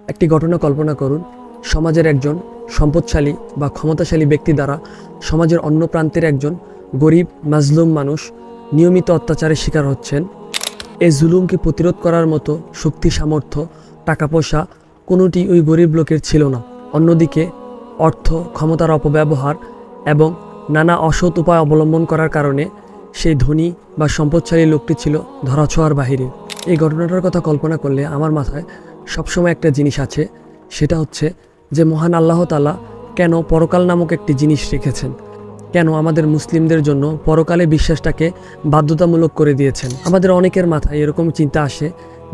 একটি ঘটনা কল্পনা করুন, সমাজের একজন সম্পদশালী বা ক্ষমতাশালী ব্যক্তি দ্বারা সমাজের অন্য প্রান্তের একজন গরিব মাজলুম মানুষ নিয়মিত অত্যাচারের শিকার হচ্ছেন। এই জুলুমকে প্রতিরোধ করার মতো শক্তি, সামর্থ্য, টাকা পয়সা কোনোটি ওই গরিব লোকের ছিল না। অন্যদিকে অর্থ, ক্ষমতার অপব্যবহার এবং নানা অসৎ উপায় অবলম্বন করার কারণে সেই ধনী বা সম্পদশালী লোকটি ছিল ধরাছোঁয়ার বাহিরে। এই ঘটনাটার কথা কল্পনা করলে আমার মাথায় সবসময় একটা জিনিস আছে, সেটা হচ্ছে যে মহান আল্লাহ তাআলা কেন পরকাল নামক একটি জিনিস রেখেছেন, কেন আমাদের মুসলিমদের জন্য পরকালে বিশ্বাসটাকে বাধ্যতামূলক করে দিয়েছেন। আমাদের অনেকের মাথায় এরকম চিন্তা আসে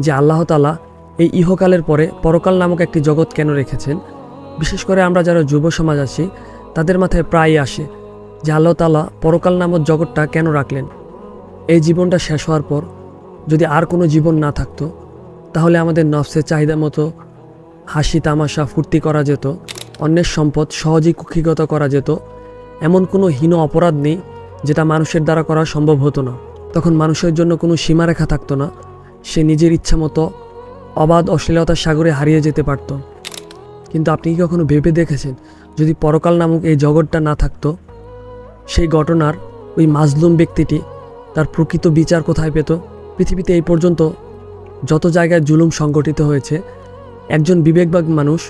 যে আল্লাহ তাআলা এই ইহকালের পরে পরকাল নামক একটি জগৎ কেন রেখেছেন। বিশেষ করে আমরা যারা যুব সমাজ আছি তাদের মাথায় প্রায়ই আসে যে আল্লাহ তাআলা পরকাল নামক জগৎটা কেন রাখলেন। এই জীবনটা শেষ হওয়ার পর যদি আর কোনো জীবন না থাকতো, তাহলে আমাদের নফসের চাহিদা মতো হাসি তামাশা ফুর্তি করা যেত, অন্যের সম্পদ সহজেই কুক্ষিগত করা যেত। এমন কোনো হীন অপরাধ নেই যেটা মানুষের দ্বারা করা সম্ভব হতো না। তখন মানুষের জন্য কোনো সীমারেখা থাকতো না, সে নিজের ইচ্ছা মতো অবাধ অশ্লীলতার সাগরে হারিয়ে যেতে পারত। কিন্তু আপনি কি কখনো ভেবে দেখেছেন, যদি পরকাল নামক এই জগৎটা না থাকতো, সেই ঘটনার ওই মাজলুম ব্যক্তিটি তার প্রকৃত বিচার কোথায় পেত? পৃথিবীতে এই পর্যন্ত যত জায়গায় জুলুম সংগঠিত হয়েছে, একজন বিবেকবান মানুষ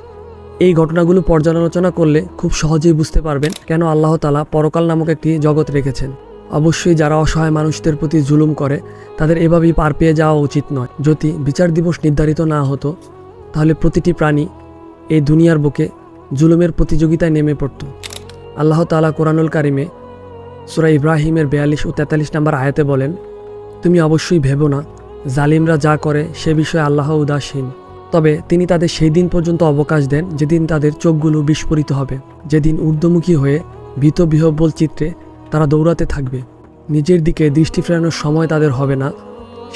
এই ঘটনাগুলো পর্যালোচনা করলে খুব সহজেই বুঝতে পারবেন কেন আল্লাহ তাআলা পরকাল নামক একটি জগৎ রেখেছেন। অবশ্যই যারা অসহায় মানুষদের প্রতি জুলুম করে তাদের এভাবেই পার পেয়ে যাওয়া উচিত নয়। যদি বিচার দিবস নির্ধারিত না হতো, তাহলে প্রতিটি প্রাণী এই দুনিয়ার বুকে জুলুমের প্রতিযোগিতায় নেমে পড়ত। আল্লাহ তাআলা কোরআনুল কারিমে সূরা ইব্রাহিমের 42 ও 43 নম্বর আয়াতে বলেন, তুমি অবশ্যই ভেবো না জালিমরা যা করে সে বিষয়ে আল্লাহ উদাসীন। তবে তিনি তাদের সেই দিন পর্যন্ত অবকাশ দেন যেদিন তাদের চোখগুলো বিস্ফোরিত হবে, যেদিন ঊর্ধ্বমুখী হয়ে ভীত বিহ্বল চিত্রে তারা দৌড়াতে থাকবে। নিজের দিকে দৃষ্টি ফেরানোর সময় তাদের হবে না।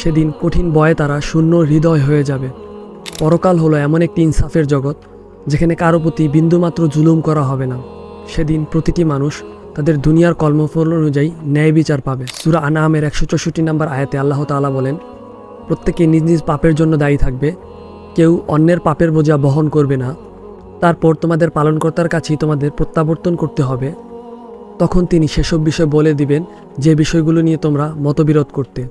সেদিন কঠিন ভয়ে তারা শূন্য হৃদয় হয়ে যাবে। পরকাল হলো এমন একটি ইনসাফের জগৎ যেখানে কারো প্রতি বিন্দুমাত্র জুলুম করা হবে না। সেদিন প্রতিটি মানুষ তাদের দুনিয়ার কর্মফল অনুযায়ী ন্যায় বিচার পাবে। সূরা আনআমের 164 নম্বর আয়াতে আল্লাহ তাআলা বলেন, প্রত্যেকে নিজ নিজ পাপের জন্য দায়ী থাকবে, কেউ অন্যের পাপের বোঝা বহন করবে না। তারপর তোমাদের পালনকর্তার কাছেই তোমাদের প্রত্যাবর্তন করতে হবে। তখন তিনি সেসব বিষয় বলে দিবেন যে বিষয়গুলো নিয়ে তোমরা মতবিরোধ করতে।